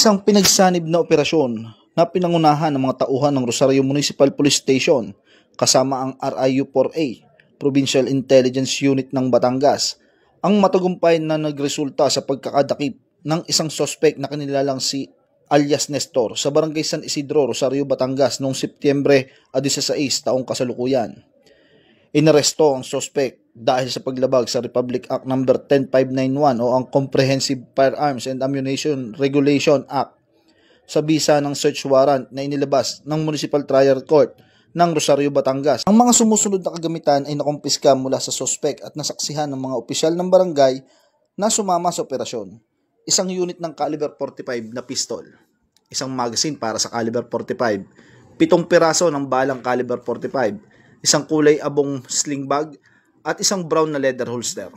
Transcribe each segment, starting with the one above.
Isang pinagsanib na operasyon na pinangunahan ng mga tauhan ng Rosario Municipal Police Station kasama ang RIU-4A, Provincial Intelligence Unit ng Batangas, ang matagumpay na nagresulta sa pagkakadakip ng isang sospek na kinilalang si alias Nestor sa Barangay San Isidro, Rosario, Batangas noong Setyembre 16 taong kasalukuyan. Inaresto ang sospek dahil sa paglabag sa Republic Act No. 10591 o ang Comprehensive Firearms and Ammunition Regulation Act sa bisa ng search warrant na inilabas ng Municipal Trial Court ng Rosario, Batangas. Ang mga sumusunod na kagamitan ay nakumpiska mula sa sospek at nasaksihan ng mga opisyal ng barangay na sumama sa operasyon. Isang unit ng caliber 45 na pistol, isang magazine para sa caliber 45, 7 piraso ng balang caliber 45, isang kulay abong sling bag at isang brown na leather holster.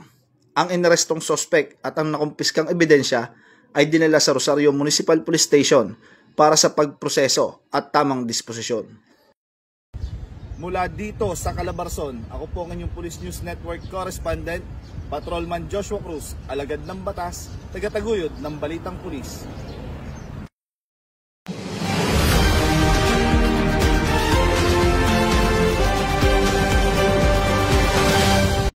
Ang inarestong sospek at ang nakumpiskang ebidensya ay dinala sa Rosario Municipal Police Station para sa pagproseso at tamang disposisyon. Mula dito sa Calabarzon, ako po ang inyong Police News Network correspondent, Patrolman Joshua Cruz, alagad ng batas, tagataguyod ng Balitang Pulis.